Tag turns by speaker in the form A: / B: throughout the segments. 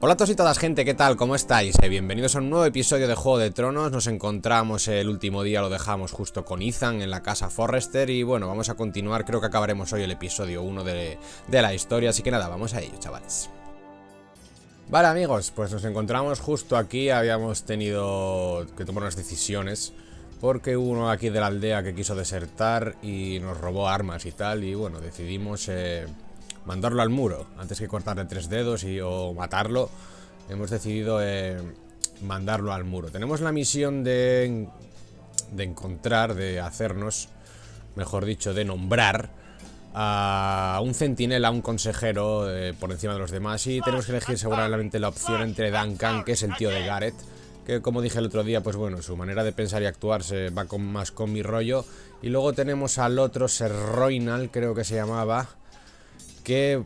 A: Hola a todos y todas, gente, ¿qué tal? ¿Cómo estáis? Bienvenidos a un nuevo episodio de Juego de Tronos. Nos encontramos el último día, lo dejamos justo con Ethan en la casa Forrester. Y bueno, vamos a continuar, creo que acabaremos hoy el episodio 1 de la historia. Así que nada, vamos a ello, chavales. Vale, amigos, pues nos encontramos justo aquí. Habíamos tenido que tomar unas decisiones porque hubo uno aquí de la aldea que quiso desertar y nos robó armas y tal. Y bueno, decidimos mandarlo al muro antes que cortarle 3 dedos o matarlo. Hemos decidido mandarlo al muro. Tenemos la misión de encontrar, de hacernos, mejor dicho, de nombrar a un centinela, un consejero por encima de los demás. Y tenemos que elegir seguramente la opción entre Duncan, que es el tío de Gareth, que como dije el otro día, pues bueno, su manera de pensar y actuar se va más con mi rollo. Y luego tenemos al otro, Ser Roynal, creo que se llamaba, que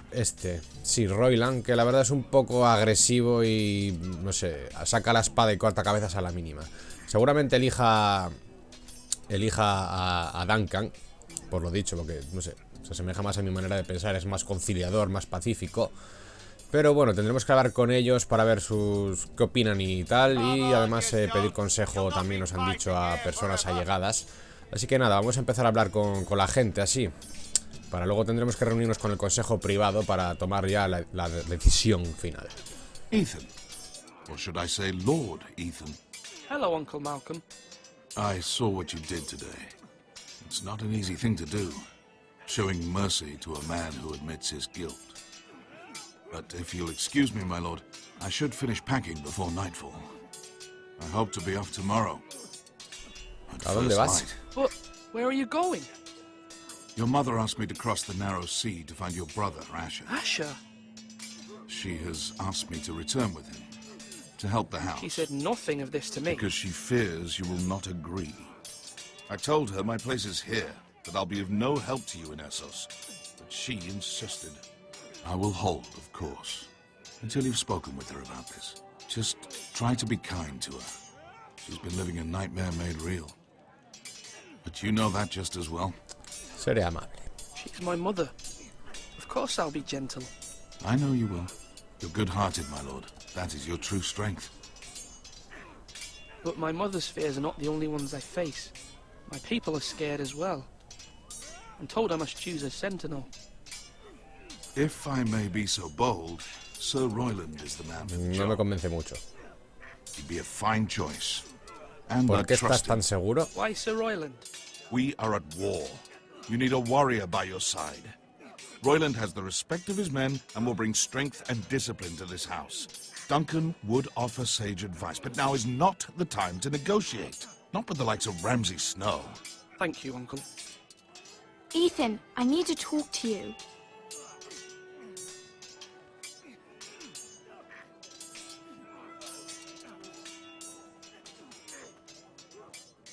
A: sí, Royland, que la verdad es un poco agresivo y, no sé, saca la espada y corta cabezas a la mínima. Seguramente elija a Duncan, por lo dicho, porque, no sé, se asemeja más a mi manera de pensar, es más conciliador, más pacífico. Pero bueno, tendremos que hablar con ellos para ver qué opinan y tal, y además pedir consejo también nos han dicho a personas allegadas. Así que nada, vamos a empezar a hablar con la gente así. Para luego tendremos que reunirnos con el consejo privado para tomar ya la decisión final.
B: Ethan. Or should I say Lord Ethan?
C: Hello, Uncle Malcolm.
B: I saw what you did today. It's not an easy thing to do, showing mercy to a man who admits his guilt. But if you'll excuse me, my lord, I should finish packing before nightfall. I hope to be off tomorrow.
A: ¿A dónde vas?
C: But where are you going?
B: Your mother asked me to cross the narrow sea to find your brother, Asher.
C: Asher?
B: She has asked me to return with him, to help the house.
C: She said nothing of this to me.
B: Because she fears you will not agree. I told her my place is here, that I'll be of no help to you in Essos. But she insisted. I will hold, of course, until you've spoken with her about this. Just try to be kind to her. She's been living a nightmare made real. But you know that just as well.
A: Seré amable.
C: She's my mother. Of course I'll be gentle.
B: I know you will. You're good-hearted, my lord. That is your true strength.
C: But my mother's fears are not the only ones I face. My people are scared as well. I'm told I must choose a sentinel.
B: If I may be so bold, Sir Royland is the man for the
A: No me
B: job.
A: convence mucho.
B: He'd be a fine choice. And
A: ¿Por
B: I'd
A: qué estás
B: trust him.
A: tan seguro?
C: Why Sir Royland?
B: We are at war. You need a warrior by your side. Royland has the respect of his men and will bring strength and discipline to this house. Duncan would offer sage advice, but now is not the time to negotiate. Not with the likes of Ramsay Snow.
C: Thank you, Uncle.
D: Ethan, I need to talk to you.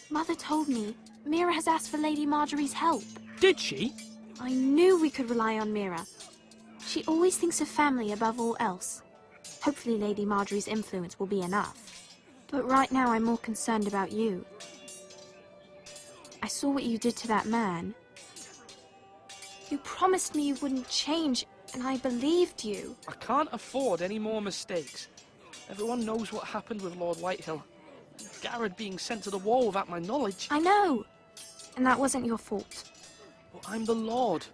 D: Mother told me Mira has asked for Lady Marjorie's help.
C: Did she?
D: I knew we could rely on Mira. She always thinks of family above all else. Hopefully Lady Marjorie's influence will be enough. But right now I'm more concerned about you. I saw what you did to that man. You promised me you wouldn't change, and I believed you.
C: I can't afford any more mistakes. Everyone knows what happened with Lord Whitehill. Garrett being sent to the wall without my knowledge.
D: I know. And that wasn't your fault.
C: But I'm the Lord.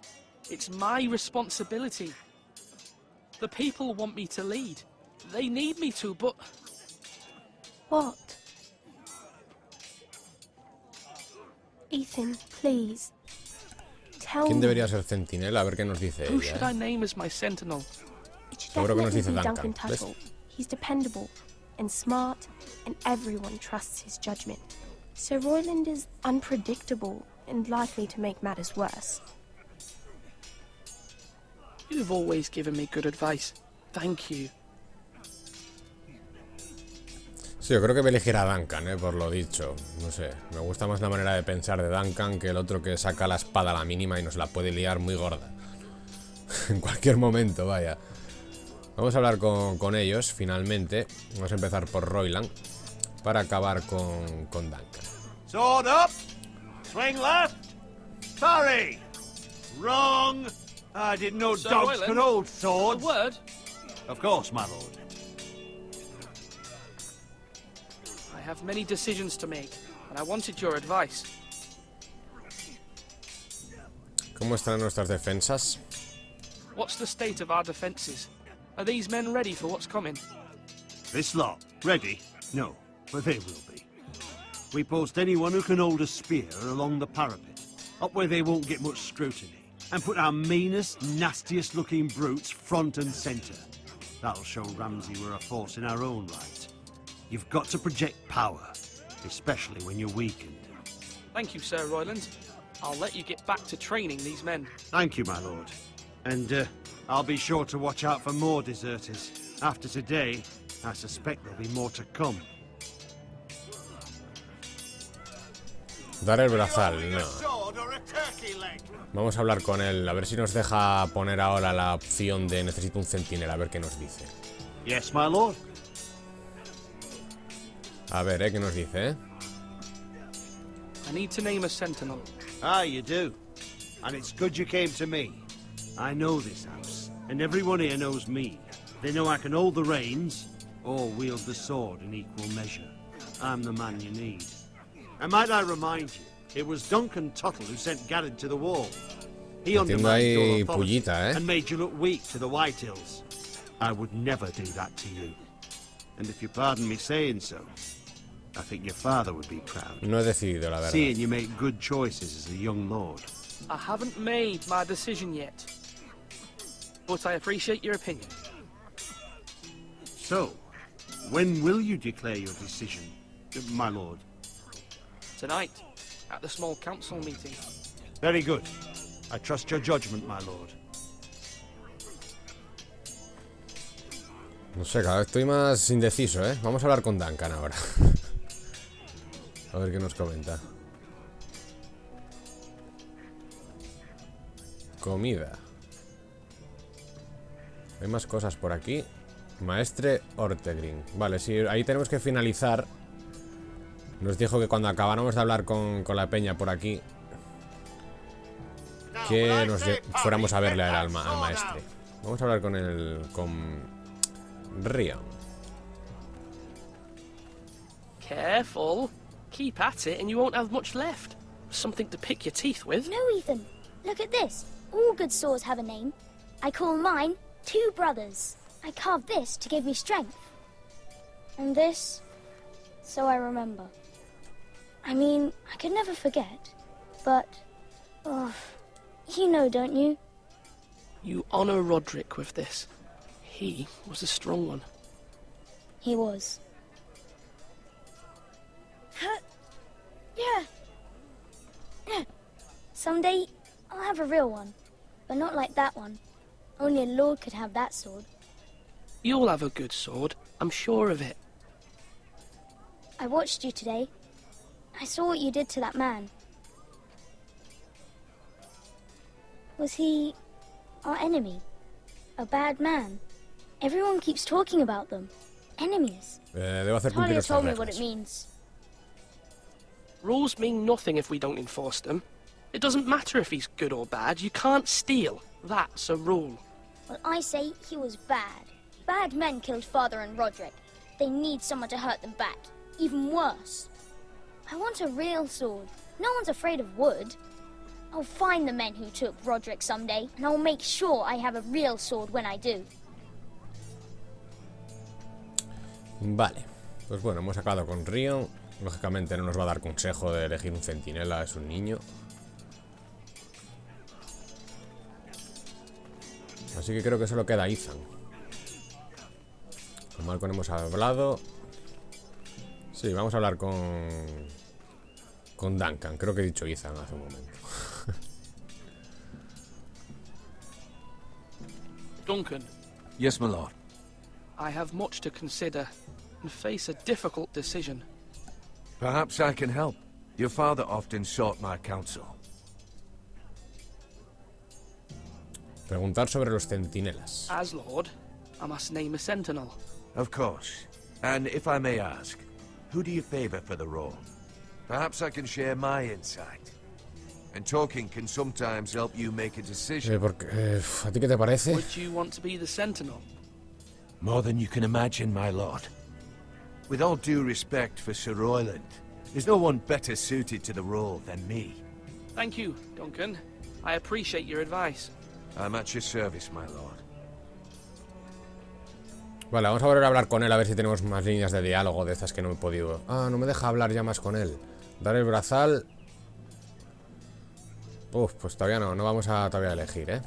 C: It's my responsibility. The people want me to lead. They need me to, but...
D: What? Ethan, please. Tell
A: ¿Quién
D: me.
A: debería ser centinela? A ver qué nos dice
C: Who should I
A: ella.
C: name as my sentinel?
D: It should
A: Seguro que nos
D: definitely
A: dice
D: be
A: Duncan,
D: Duncan
A: ¿ves?
D: Tuttle. He's dependable and smart, and everyone trusts his judgment. Sir Royland is unpredictable and likely to make matters worse.
C: You've always given me good advice. Thank you.
A: Sí, yo creo que voy a elegir a Duncan, por lo dicho. No sé, me gusta más la manera de pensar de Duncan que el otro que saca la espada a la mínima y nos la puede liar muy gorda. En cualquier momento, vaya. Vamos a hablar con ellos, finalmente. Vamos a empezar por Royland para acabar con Duncan.
E: Sword up! Swing left! Parry! Wrong! I didn't know
C: Sir
E: dogs
C: Royland,
E: could hold
C: A
E: swords.
C: word?
E: Of course, my lord.
C: have many decisions to make, and I wanted your advice.
A: ¿Cómo están nuestras defensas?
C: What's the state of our defences? Are these men ready for what's coming?
E: This lot, ready? No, but they will be. We post anyone who can hold a spear along the parapet, up where they won't get much scrutiny, and put our meanest, nastiest looking brutes front and centre. That'll show Ramsay we're a force in our own right. You've got to project power, especially when you're weakened.
C: Thank you, Sir Royland. I'll let you get back to training these men.
E: Thank you, my lord. And I'll be sure to watch out for more deserters. After today, I suspect there'll be more to come.
A: Dar el brazal, no. Vamos a hablar con él, a ver si nos deja poner ahora la opción de necesito un centinela, a ver qué nos dice.
E: Yes, my lord.
A: A ver, ¿qué nos dice,
C: I need to name a sentinel.
E: Ah, you do. And it's good you came to me. I know this house, and everyone here knows me. They know I can hold the reins, or wield the sword in equal measure. I'm the man you need. And might I remind you, it was Duncan Tuttle who sent Garrett to the wall. He undermined your authority and made you look weak to the White Hills. I would never do that to you. And if you pardon me saying so, I think your father would be proud.
A: No he decidido, la verdad.
E: Seeing you make good choices as a young lord.
C: I haven't made my decision yet, but I appreciate your opinion.
E: So, when will you declare your decision, my lord?
C: Tonight, at the small council meeting.
E: Very good. I trust your judgment, my lord.
A: No sé, cada vez estoy más indeciso, ¿eh? Vamos a hablar con Duncan ahora. A ver qué nos comenta. Comida. Hay más cosas por aquí. Maestre Ortegrin. Vale, sí, ahí tenemos que finalizar. Nos dijo que cuando acabáramos de hablar con la peña por aquí, que fuéramos a verle al maestre. Vamos a hablar con Rion.
C: Careful. Keep at it and you won't have much left. Something to pick your teeth with.
F: No, Ethan. Look at this. All good swords have a name. I call mine Two Brothers. I carved this to give me strength. And this, so I remember. I mean, I could never forget. But, oh, you know, don't you?
C: You honor Roderick with this. He was a strong one.
F: He was. Yeah. Someday, I'll have a real one. But not like that one. Only a lord could have that sword.
C: You'll have a good sword. I'm sure of it.
F: I watched you today. I saw what you did to that man. Was he our enemy? A bad man? Everyone keeps talking about them. Enemies.
A: Debo hacer cumplir
F: Talia
A: estas
F: told me what
A: reglas.
F: it means.
C: Rules mean nothing if we don't enforce them. It doesn't matter if he's good or bad. You can't steal. That's a rule.
F: Well, I say he was bad. Bad men killed Father and Roderick. They need someone to hurt them back. Even worse. I want a real sword. No one's afraid of wood. I'll find the men who took Roderick someday, and I'll make sure I have a real sword when I do.
A: Vale. Pues bueno, hemos acabado con Rion. Lógicamente no nos va a dar consejo de elegir un centinela, es un niño. Así que creo que solo queda Ethan. Con Malcolm hemos hablado. Sí, vamos a hablar con Duncan. Creo que he dicho Ethan hace un momento.
C: Duncan.
G: Yes, my lord.
C: I have much to consider and face a difficult decision.
G: Perhaps I can help. Your father often sought my counsel.
A: Preguntar sobre los centinelas.
C: As Lord, I must name a sentinel.
G: Of course. And if I may ask, who do you favor for the role? Perhaps I can share my insight. And talking can sometimes help you make a decision.
A: ¿A ti qué te parece?
C: Would you want to be the sentinel?
G: More than you can imagine, my lord. With all due respect for Sir Royland, there's no one better suited to the role than me.
C: Thank you, Duncan. I appreciate your advice.
G: I'm at your service, my lord.
A: Vale, vamos a volver a hablar con él a ver si tenemos más líneas de diálogo de estas que no he podido. Ah, no me deja hablar ya más con él. Dar el brazal. Uf, pues todavía no vamos a todavía elegir, ¿eh?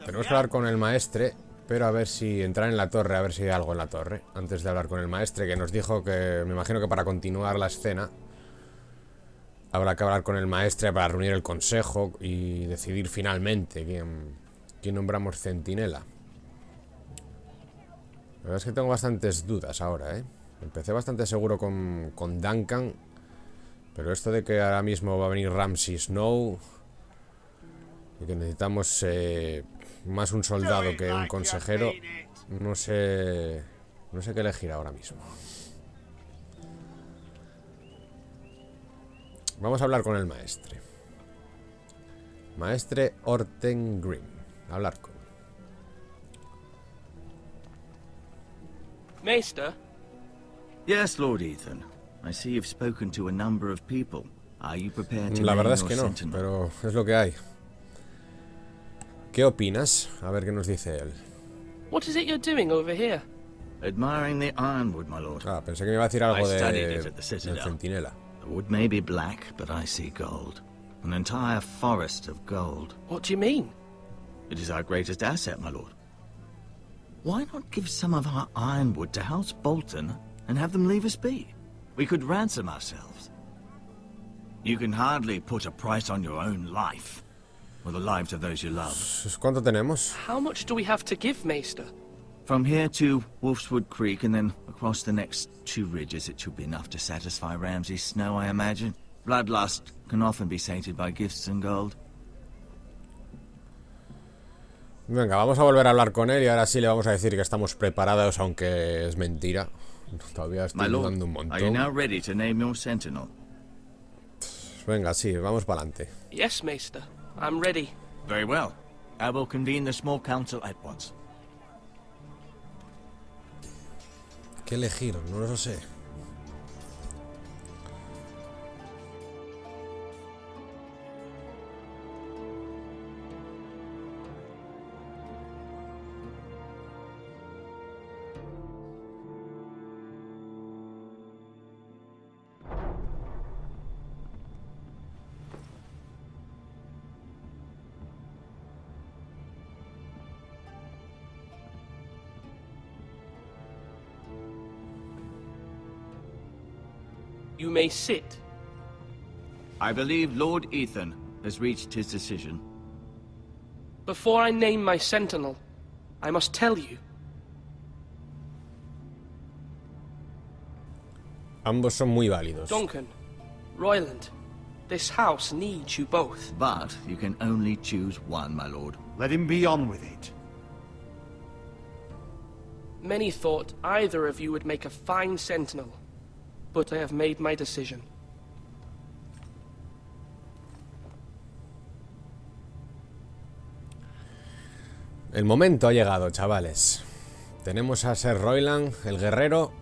A: Tenemos que hablar con el maestre, pero a ver si entrar en la torre, a ver si hay algo en la torre. Antes de hablar con el maestre, que nos dijo que, me imagino que para continuar la escena habrá que hablar con el maestre para reunir el consejo y decidir finalmente quién nombramos centinela. La verdad es que tengo bastantes dudas ahora, ¿eh? Empecé bastante seguro con Duncan, pero esto de que ahora mismo va a venir Ramsay Snow y que necesitamos más un soldado que un consejero, no sé qué elegir ahora mismo. Vamos a hablar con el maestre. Maestre Orten Green. Hablar con.
C: Maester?
H: Yes, Lord Ethan. I see you've spoken to a number of people. Are you prepared to
A: La
H: name
A: verdad es
H: your
A: que no,
H: sentinel?
A: pero es lo que hay. ¿Qué opinas? A ver qué nos dice él.
C: What is it you're doing over here?
H: Admiring the ironwood, my lord.
A: Ah, pensé que me iba a decir algo
H: I studied
A: de
H: it at the Citadel.
A: del centinela.
H: The wood may be black, but I see gold. An entire forest of gold.
C: What do you mean?
H: It is our greatest asset, my lord. Why not give some of our ironwood to House Bolton and have them leave us be? We could ransom ourselves. You can hardly put a price on your own life, or the lives of those you love.
A: ¿Cuánto tenemos?
C: How much do we have to give, Maester?
H: From here to Wolfswood Creek and then across the next 2 ridges, it should be enough to satisfy Ramsay Snow, I imagine. Bloodlust can often be sated by gifts and gold.
A: Venga, vamos a volver a hablar con él y ahora sí le vamos a decir que estamos preparados, aunque es mentira. Todavía estoy dudando un
H: are you now
A: montón.
H: ready to name your sentinel?
A: Venga, sí, vamos para adelante.
C: Yes, Maester. I'm ready.
H: Very well. I will convene the small council at once.
A: ¿Qué elegir? No lo sé.
C: You may sit.
H: I believe Lord Ethan has reached his decision.
C: Before I name my sentinel, I must tell you.
A: Ambos son muy válidos.
C: Duncan, Royland, this house needs you both.
H: But you can only choose one, my lord.
E: Let him be on with it.
C: Many thought either of you would make a fine sentinel, but I have made my decision.
A: El momento ha llegado, chavales. Tenemos a Sir Royland, el guerrero,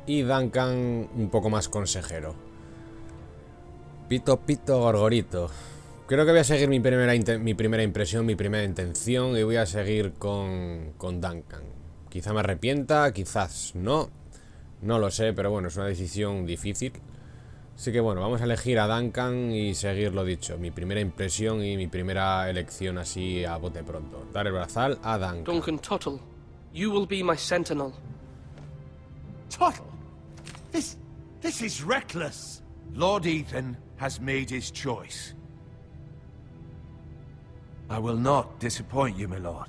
A: y Duncan, un poco más consejero. Pito, pito, gorgorito. Creo que voy a seguir mi primera impresión, mi primera intención, y voy a seguir con Duncan. Quizá me arrepienta, quizás no. No lo sé, pero bueno, es una decisión difícil. Así que bueno, vamos a elegir a Duncan y seguir lo dicho. Mi primera impresión y mi primera elección así a bote pronto. Dar el brazal a Duncan.
C: Duncan Tuttle, you will be my sentinel.
E: Tuttle! This is reckless!
G: Lord Ethan has made his choice. I will not disappoint you, my lord.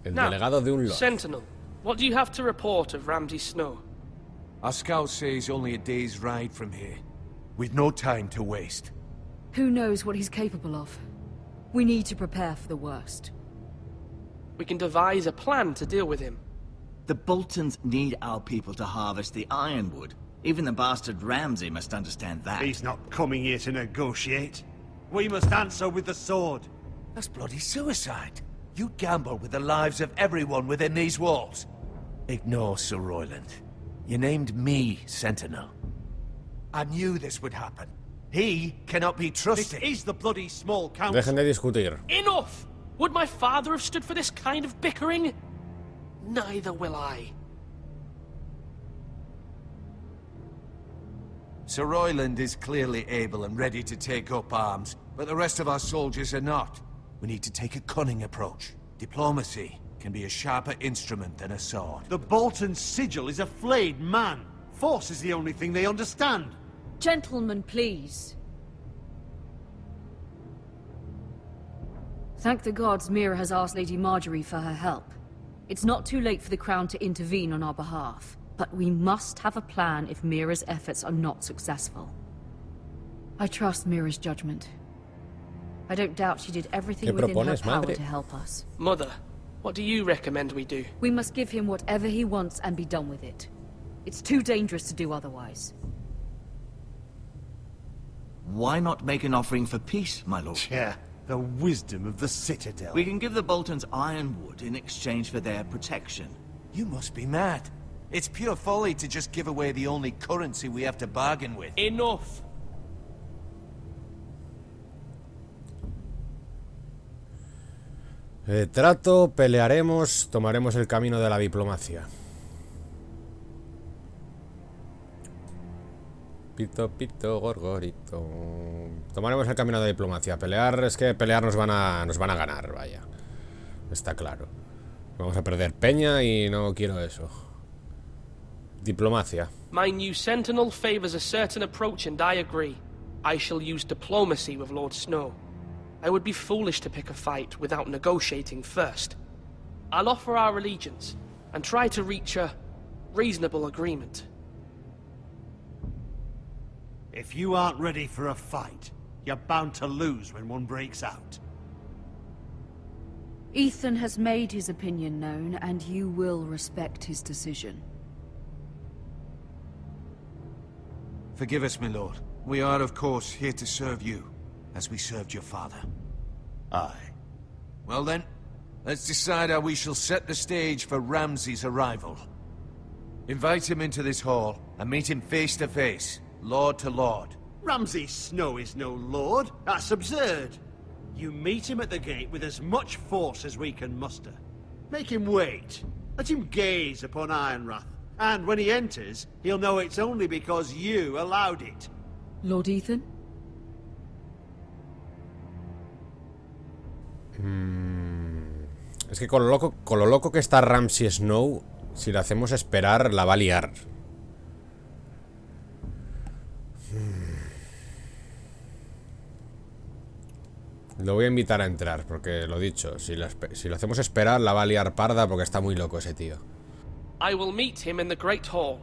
A: El
C: Now,
A: delegado de un lord.
C: Sentinel, what do you have to report of Ramsay Snow?
G: Our scout says only a day's ride from here, with no time to waste.
I: Who knows what he's capable of? We need to prepare for the worst.
C: We can devise a plan to deal with him.
H: The Boltons need our people to harvest the ironwood. Even the bastard Ramsay must understand that.
E: He's not coming here to negotiate. We must answer with the sword.
G: That's bloody suicide. You gamble with the lives of everyone within these walls. Ignore Sir Royland. You named me Sentinel. I knew this would happen. He cannot be trusted.
E: This is the bloody small council.
A: Dejen de discutir.
C: Enough! Would my father have stood for this kind of bickering? Neither will I.
G: Sir Royland is clearly able and ready to take up arms, but the rest of our soldiers are not. We need to take a cunning approach. Diplomacy can be a sharper instrument than a sword.
E: The Bolton sigil is a flayed man. Force is the only thing they understand.
I: Gentlemen, please. Thank the gods Mira has asked Lady Marjorie for her help. It's not too late for the Crown to intervene on our behalf, but we must have a plan if Mira's efforts are not successful. I trust Mira's judgment. I don't doubt she did everything within her power to help us.
C: Mother, what do you recommend we do?
I: We must give him whatever he wants and be done with it. It's too dangerous to do otherwise.
H: Why not make an offering for peace, my lord?
E: Yeah, the wisdom of the Citadel.
H: We can give the Boltons ironwood in exchange for their protection.
G: You must be mad. It's pure folly to just give away the only currency we have to bargain with.
C: Enough!
A: Trato, pelearemos, tomaremos el camino de la diplomacia. Pito, pito, gorgorito. Tomaremos el camino de la diplomacia. Pelear, es que pelear nos van a ganar, vaya. Está claro. Vamos a perder peña y no quiero eso. Diplomacia.
C: My new sentinel favors a certain approach and I agree. I shall use diplomacy with Lord Snow. I would be foolish to pick a fight without negotiating first. I'll offer our allegiance and try to reach a reasonable agreement.
E: If you aren't ready for a fight, you're bound to lose when one breaks out.
I: Ethan has made his opinion known, and you will respect his decision.
G: Forgive us, my lord. We are, of course, here to serve you, as we served your father.
E: Aye.
G: Well then, let's decide how we shall set the stage for Ramsay's arrival. Invite him into this hall, and meet him face to face, lord to lord.
E: Ramsay Snow is no lord. That's absurd. You meet him at the gate with as much force as we can muster. Make him wait. Let him gaze upon Ironrath. And when he enters, he'll know it's only because you allowed it.
I: Lord Ethan?
A: Es que con lo loco que está Ramsay Snow, si le hacemos esperar, la va a liar. Lo voy a invitar a entrar, porque lo dicho, si lo hacemos esperar, la va a liar parda porque está muy loco ese tío.
C: I will meet him in the Great Hall.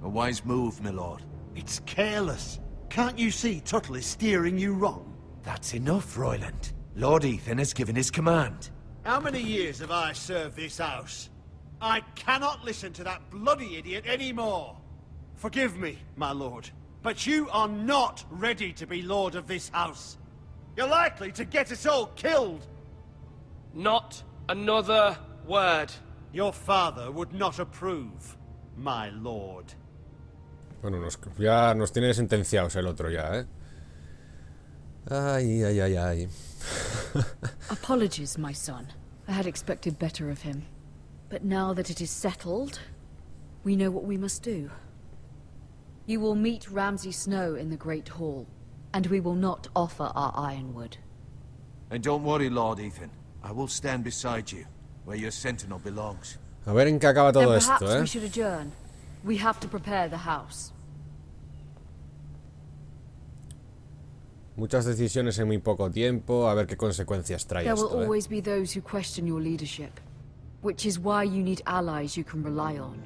G: A wise move, my lord.
E: It's careless. Can't you see Tuttle is steering you wrong?
G: That's enough, Royland. Lord Ethan has given his command.
E: How many years have I served this house? I cannot listen to that bloody idiot anymore. Forgive me, my lord, but you are not ready to be lord of this house. You're likely to get us all killed.
C: Not another word.
E: Your father would not approve, my lord.
A: Bueno, ya nos tiene sentenciados el otro ya, ¿eh? Ay, ay, ay, ay.
I: Apologies, my son. I had expected better of him. But now that it is settled, we know what we must do. You will meet Ramsay Snow in the Great Hall, and we will not offer our ironwood.
G: And don't worry, Lord Ethan. I will stand beside you, where your sentinel belongs.
A: A ver en qué acaba todo
I: Then
A: esto,
I: perhaps we should adjourn. We have to prepare the house.
A: Muchas decisiones en muy poco tiempo, a ver qué consecuencias trae
I: There will
A: esto,
I: always be those who question your leadership, which is why you need allies you can rely on.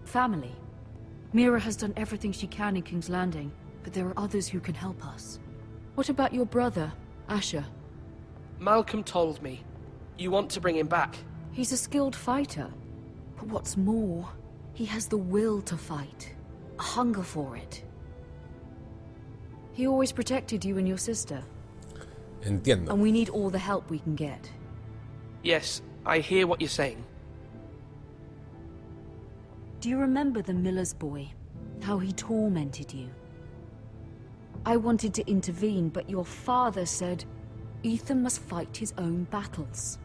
I: Family. Mira has done everything she can in King's Landing, but there are others who can help us. What about your brother, Asher?
C: Malcolm told me. You want to bring him back.
I: He's a skilled fighter. But what's more, he has the will to fight. A hunger for it. He always protected you and your sister.
A: Entiendo.
I: And we need all the help we can get.
C: Yes, I hear what you're saying.
I: Do you remember the miller's boy? How he tormented you? I wanted to intervene, but your father said Ethan must fight his own battles.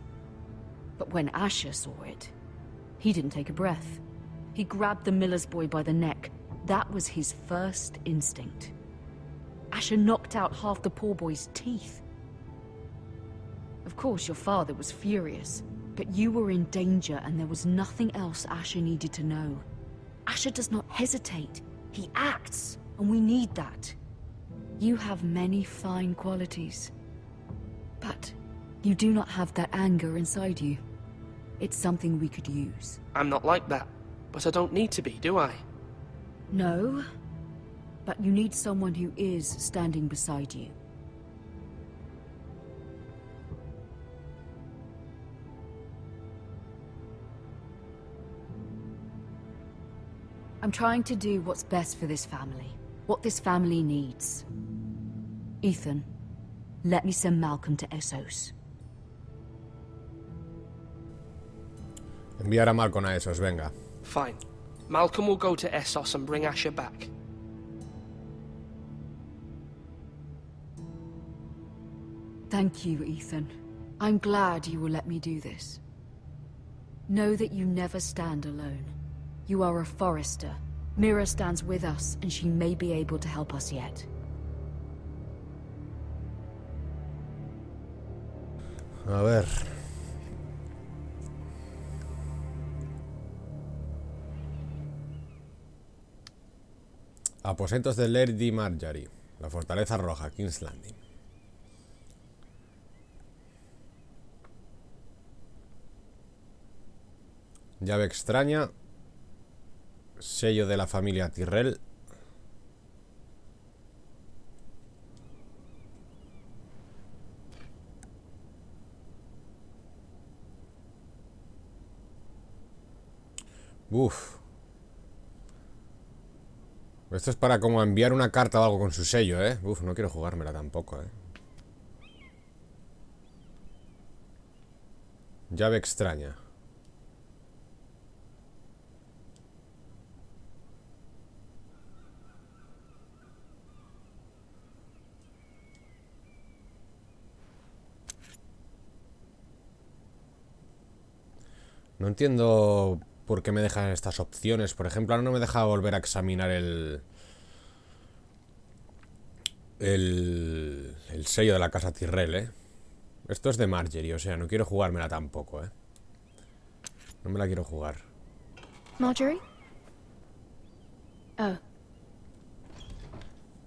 I: But when Asher saw it, he didn't take a breath. He grabbed the miller's boy by the neck. That was his first instinct. Asher knocked out half the poor boy's teeth. Of course, your father was furious, but you were in danger and there was nothing else Asher needed to know. Asher does not hesitate. He acts, and we need that. You have many fine qualities, but you do not have that anger inside you. It's something we could use.
C: I'm not like that, but I don't need to be, do I?
I: No, but you need someone who is standing beside you. I'm trying to do what's best for this family, what this family needs. Ethan, let me send Malcolm to Essos.
A: Enviar a Malcolm a Essos, venga.
C: Fine. Malcolm will go to Essos and bring Asher back.
I: Thank you, Ethan. I'm glad you will let me do this. Know that you never stand alone. You are a Forrester. Mira stands with us, and she may be able to help us yet.
A: A ver. Aposentos de Lady Marjorie. La Fortaleza Roja, King's Landing. Llave extraña. Sello de la familia Tyrell. Uf. Esto es para como enviar una carta o algo con su sello, ¿eh? Uf, no quiero jugármela tampoco, ¿eh? Llave extraña. No entiendo por qué me dejan estas opciones. Por ejemplo, ahora no me deja volver a examinar el sello de la casa Tyrell, ¿eh? Esto es de Marjorie, o sea, no quiero jugármela tampoco, ¿eh? No me la quiero jugar.
D: Marjorie?
J: Oh.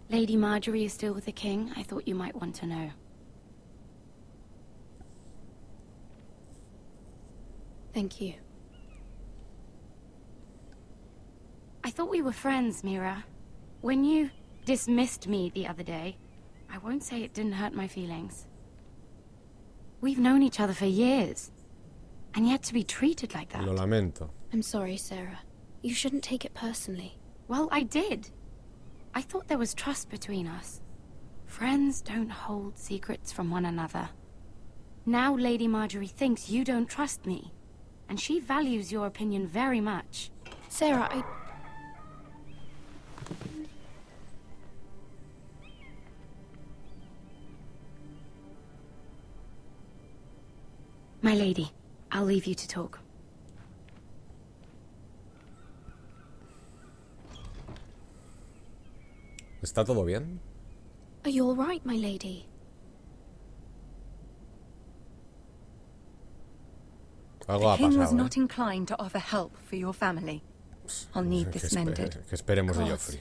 J: Lady Marjorie is still with the king? I thought you might want to know.
D: Thank you.
J: I thought we were friends, Mira. When you dismissed me the other day, I won't say it didn't hurt my feelings. We've known each other for years, and yet to be treated like that.
A: Lo lamento.
D: I'm sorry, Sarah. You shouldn't take it personally.
J: Well, I did. I thought there was trust between us. Friends don't hold secrets from one another. Now Lady Marjorie thinks you don't trust me, and she values your opinion very much.
D: Sarah,
J: My lady, I'll leave you to talk.
A: ¿Está todo bien?
D: Are you all right, my lady?
A: Algo ha
K: The king was
A: pasado,
K: not inclined to offer help for your family. I'll need this mended.
A: Que esperemos de
K: Of
A: Joffrey.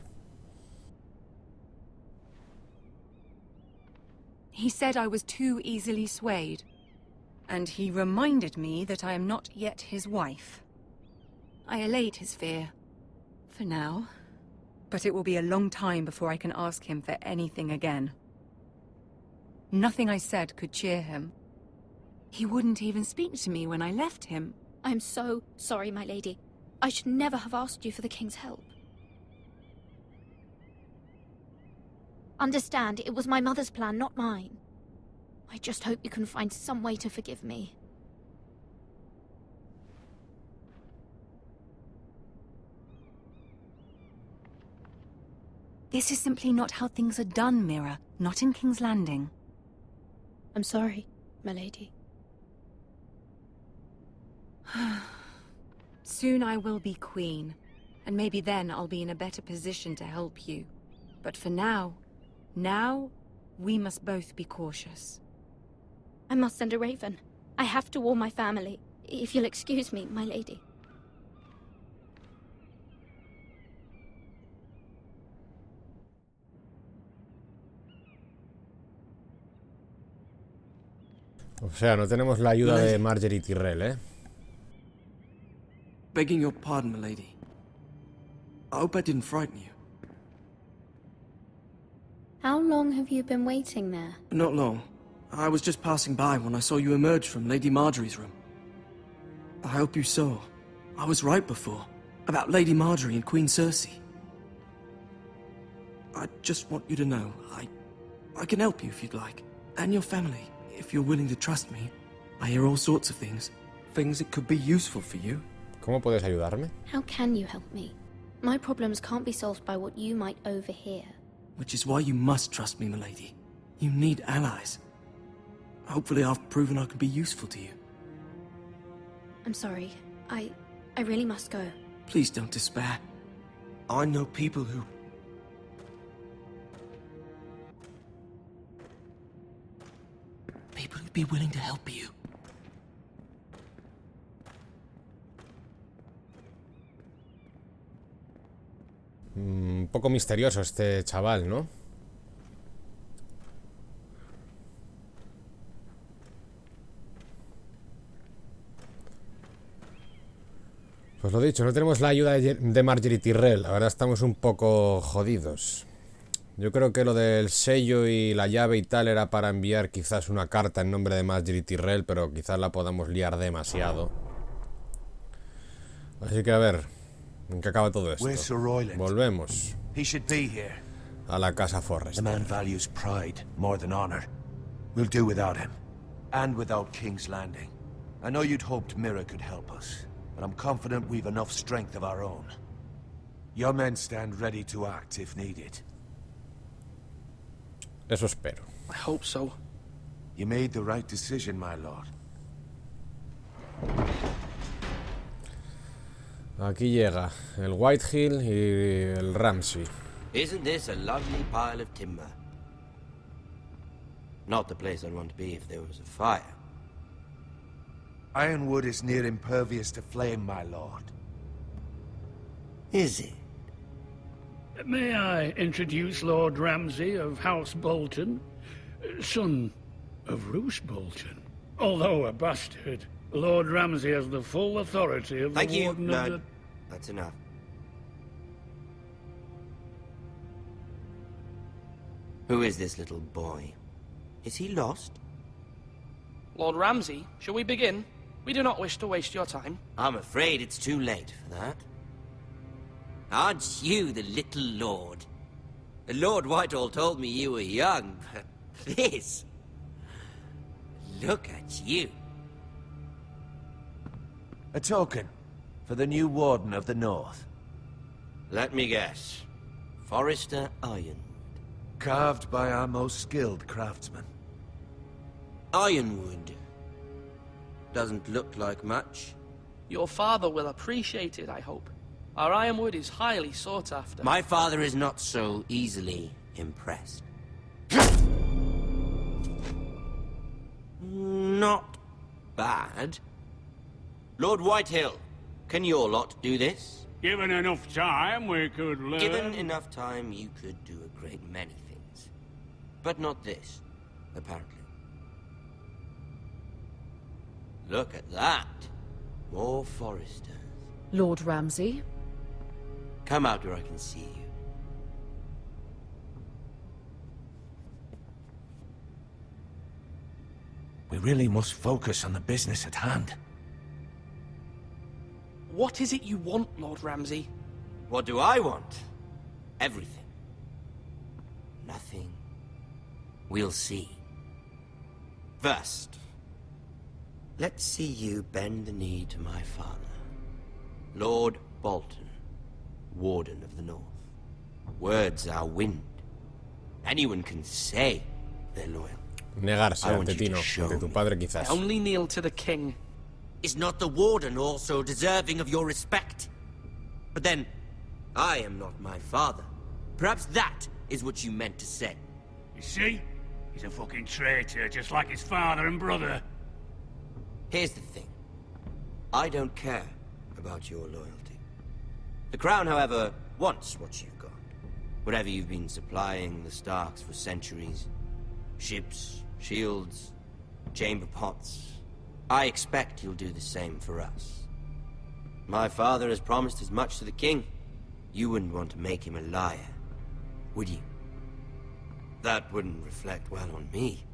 K: He said I was too easily swayed. And he reminded me that I am not yet his wife. I allayed his fear. For now. But it will be a long time before I can ask him for anything again. Nothing I said could cheer him. He wouldn't even speak to me when I left him.
D: I'm so sorry, my lady. I should never have asked you for the king's help. Understand, it was my mother's plan, not mine. I just hope you can find some way to forgive me.
K: This is simply not how things are done, Mira. Not in King's Landing.
J: I'm sorry, my lady.
K: Soon I will be queen, and maybe then I'll be in a better position to help you. But for now, we must both be cautious.
D: I must send a raven. I have to warn my family. If you'll excuse me, my lady.
A: O sea, no tenemos la ayuda de Marjorie y Tyrell, ¿eh?
C: Begging your pardon, milady. I hope I didn't frighten you.
J: How long have you been waiting there?
C: Not long. I was just passing by when I saw you emerge from Lady Marjorie's room. I hope you saw. I was right before. About Lady Marjorie and Queen Cersei. I just want you to know, I can help you if you'd like. And your family, if you're willing to trust me. I hear all sorts of things. Things that could be useful for you.
A: ¿Cómo puedes ayudarme?
D: How can you help me? My problems can't be solved by what you might overhear.
C: Which is why you must trust me, milady. You need allies. Hopefully I've proven I can be useful to you.
D: I'm sorry. I really must go.
C: Please don't despair. I know people who... People who'd be willing to help you.
A: Un poco misterioso este chaval, ¿no? Pues lo dicho, no tenemos la ayuda de Marjorie Tyrell. Ahora estamos un poco jodidos. Yo creo que lo del sello y la llave y tal era para enviar quizás una carta en nombre de Marjorie Tyrell, pero quizás la podamos liar demasiado. Así que a ver, ¿en qué acaba todo esto? Volvemos a la casa Forrester.
G: The man values pride more than honor. We'll do without him. And without King's Landing. I know you'd hoped Mira could help us, but I'm confident we've enough strength of our own. Your men stand ready to act if needed.
A: Eso espero.
C: I hope so.
G: You made the right decision, my lord.
A: Aquí llega el Whitehill y el Ramsay.
L: Isn't this a lovely pile of timber? Not the place I'd want to be if there was a fire.
G: Ironwood is near impervious to flame, my lord.
L: Is it?
M: May I introduce Lord Ramsay of House Bolton, son of Roose Bolton. Although a bastard, Lord Ramsay has the full authority of the Warden of the...
L: That's enough. Who is this little boy? Is he lost?
C: Lord Ramsay, shall we begin? We do not wish to waste your time.
L: I'm afraid it's too late for that. Aren't you the little lord? Lord Whitehall told me you were young, but this... Look at you.
G: A token for the new Warden of the North.
L: Let me guess. Forrester Ironwood.
G: Carved by our most skilled craftsmen.
L: Ironwood. Doesn't look like much.
C: Your father will appreciate it, I hope. Our ironwood is highly sought after.
L: My father is not so easily impressed. Not bad. Lord Whitehill, can your lot do this?
M: Given enough time, we could learn...
L: Given enough time, you could do a great many things. But not this, apparently. Look at that. More Forresters.
I: Lord Ramsay?
L: Come out where I can see you.
G: We really must focus on the business at hand.
C: What is it you want, Lord Ramsay?
L: What do I want? Everything. Nothing. We'll see. First, let's see you bend the knee to my father, Lord Bolton, Warden of the North. Words are wind. Anyone can say they're loyal.
A: Negarse
L: I want
A: ante
L: you
A: ti
L: to
A: no,
L: show
A: ante tu
L: me.
A: padre quizás.
C: Only kneel to the king.
L: Is not the warden also deserving of your respect? But then, I am not my father. Perhaps that is what you meant to say.
M: You see? He's a fucking traitor, just like his father and brother.
L: Here's the thing. I don't care about your loyalty. The Crown, however, wants what you've got. Whatever you've been supplying the Starks for centuries. Ships, shields, chamber pots. I expect you'll do the same for us. My father has promised as much to the king. You wouldn't want to make him a liar, would you? That wouldn't reflect well on me.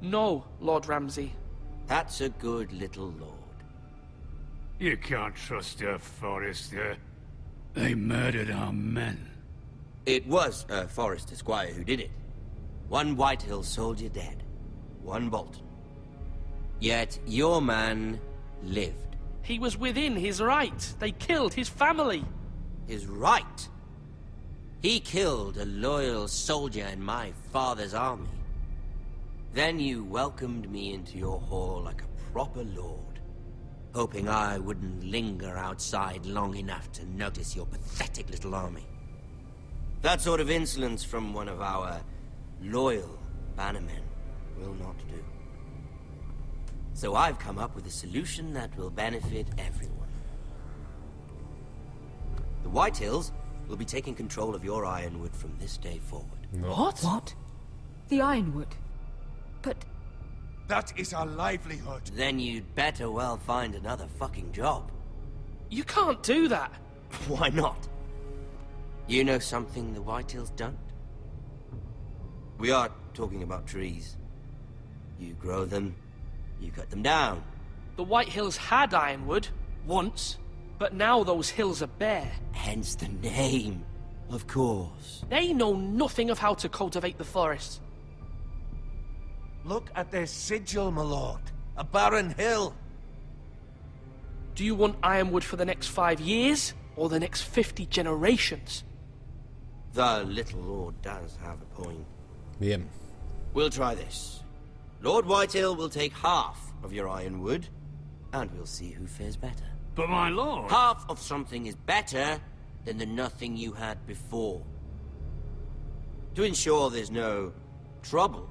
C: No, Lord Ramsay.
L: That's a good little lord.
M: You can't trust her, Forrester. They murdered our men.
L: It was a Forrester squire who did it. One Whitehill soldier dead. One Bolton. Yet your man lived.
C: He was within his right. They killed his family.
L: His right? He killed a loyal soldier in my father's army. Then you welcomed me into your hall like a proper lord, hoping I wouldn't linger outside long enough to notice your pathetic little army. That sort of insolence from one of our loyal bannermen will not do. So I've come up with a solution that will benefit everyone. The Whitehills will be taking control of your ironwood from this day forward.
A: No.
I: What? The Ironwood? But...
G: That is our livelihood.
L: Then you'd better well find another fucking job.
C: You can't do that.
L: Why not? You know something the Whitehills don't? We are talking about trees. You grow them, you cut them down.
C: The White Hills had ironwood, once, but now those hills are bare.
L: Hence the name, of course.
C: They know nothing of how to cultivate the forest.
G: Look at their sigil, my lord. A barren hill.
C: Do you want ironwood for the next 5 years, or the next 50 generations?
L: The little lord does have a point.
A: Bien.
L: We'll try this. Lord Whitehill will take half of your ironwood, and we'll see who fares better.
M: But my lord...
L: Half of something is better than the nothing you had before. To ensure there's no trouble,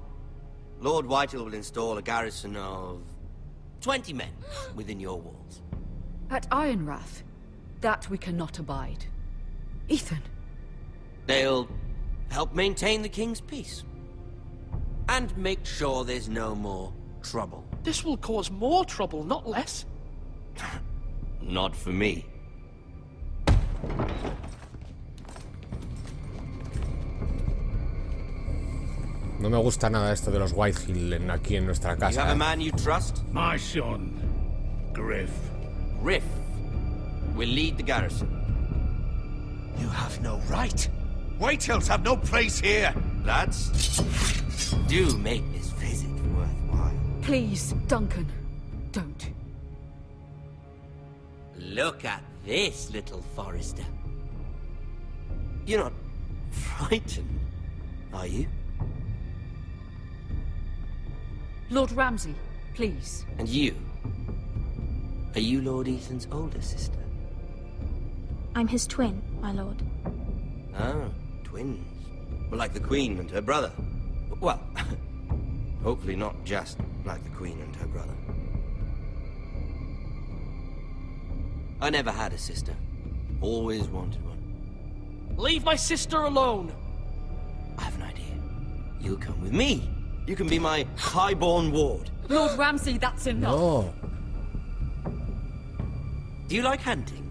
L: Lord Whitehill will install a garrison of 20 men within your walls.
I: at Ironrath, that we cannot abide. Ethan.
L: They'll help maintain the king's peace. And make sure there's no more trouble.
C: This will cause more trouble, not less.
L: Not for me.
A: No me gusta nada esto de los Whitehill aquí en nuestra
L: You have
A: casa.
L: a man you trust?
M: My son, Griff.
L: Griff will lead the garrison.
G: You have no right. Whitehills have no place here.
L: Lads, do make this visit worthwhile.
I: Please, Duncan, don't.
L: Look at this, little Forrester. You're not frightened, are you?
I: Lord Ramsay, please.
L: And you? Are you Lord Ethan's older sister?
D: I'm his twin, my lord.
L: Oh, twins. Well, like the Queen and her brother. Well, hopefully not just like the Queen and her brother. I never had a sister. Always wanted one.
C: Leave my sister alone!
L: I have an idea. You'll come with me. You can be my highborn ward.
I: Lord Ramsay, that's enough.
A: No.
L: Do you like hunting?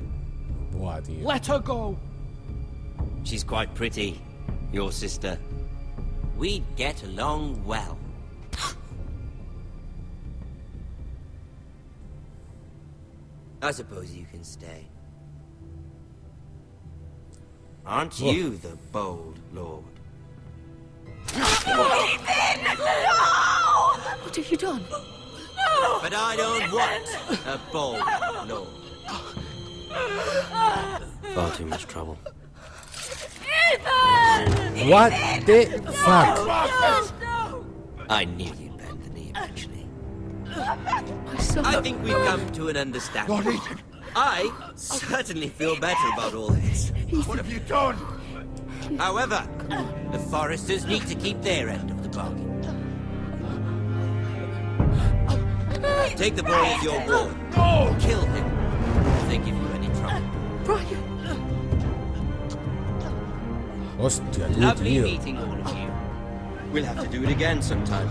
A: Buah, tío.
C: Let her go!
L: She's quite pretty, your sister. We'd get along well. I suppose you can stay. Aren't you the bold lord?
I: What have you done?
L: But I don't want a bold lord. Far too much trouble.
A: What the fuck?
L: I knew you'd bend the knee eventually. I think we've come to an understanding.
G: Lord Ethan!
L: I certainly feel better about all this.
G: What have you done?
L: However, the Foresters need to keep their end of the bargain. Take the boy as your ward.
G: No!
L: Kill him if they give you any trouble.
A: Hostia, tú,
L: Lovely
A: tío.
L: meeting all of you. We'll have to do it again sometime.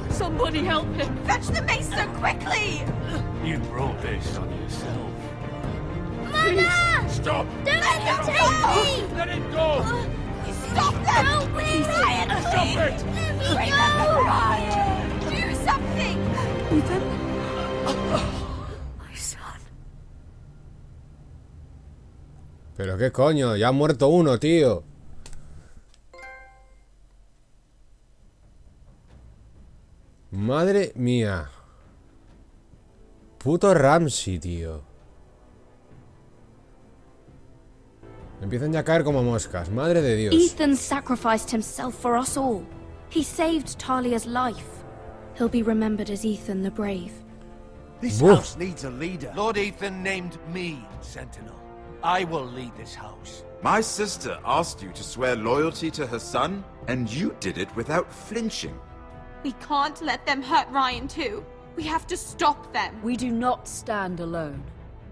I: Somebody help him!
J: Fetch the mace so quickly!
M: You brought this on yourself.
F: Mama!
M: Stop!
F: Don't let them take me!
M: Let it go!
J: Stop them!
F: Help me!
J: Ryan,
M: Stop
J: please!
M: it!
F: Let me go!
J: Ryan! Do something!
I: Ethan? My son.
A: Pero qué coño, ya ha muerto uno, tío. Madre mía. Puto Ramsey, tío. Empiezan ya a caer como moscas, madre de Dios.
D: Ethan sacrificed himself for us all. He saved Talia's life. He'll be remembered as Ethan the Brave.
E: This
A: Woof.
E: house needs a leader.
G: Lord Ethan named me Sentinel. I will lead this house.
N: My sister asked you to swear loyalty to her son, and you did it without flinching.
O: We can't let them hurt Ryan too. We have to stop them.
I: We do not stand alone.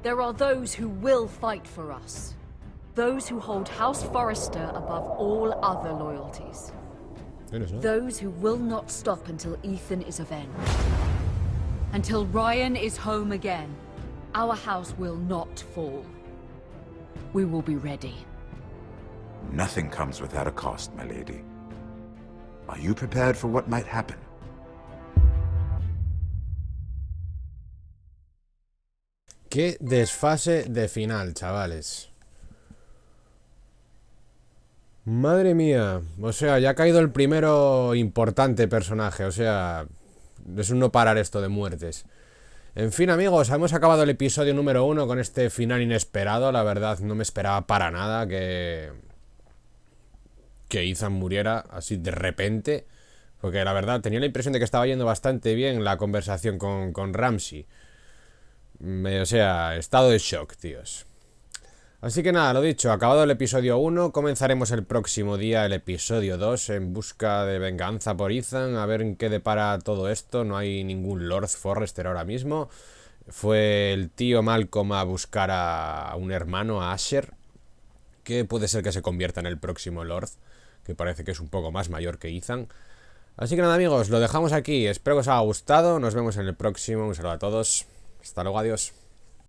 I: There are those who will fight for us. Those who hold House Forrester above all other loyalties. Those who will not stop until Ethan is avenged. Until Ryan is home again, our house will not fall. We will be ready.
N: Nothing comes without a cost, my lady. Are you prepared for what might happen?
A: Qué desfase de final, chavales. Madre mía. O sea, ya ha caído el primero importante personaje. O sea, es un no parar esto de muertes. En fin, amigos, hemos acabado el episodio número 1 con este final inesperado. La verdad, no me esperaba para nada que Ethan muriera así de repente. Porque la verdad, tenía la impresión de que estaba yendo bastante bien la conversación con Ramsey. O sea, estado de shock, tíos. Así que nada, lo dicho, acabado el episodio 1, comenzaremos el próximo día el episodio 2 en busca de venganza por Ethan, a ver en qué depara todo esto. No hay ningún Lord Forrester ahora mismo. Fue el tío Malcolm a buscar a un hermano, a Asher, que puede ser que se convierta en el próximo Lord, que parece que es un poco más mayor que Ethan. Así que nada, amigos, lo dejamos aquí. Espero que os haya gustado. Nos vemos en el próximo. Un saludo a todos. Hasta luego, adiós.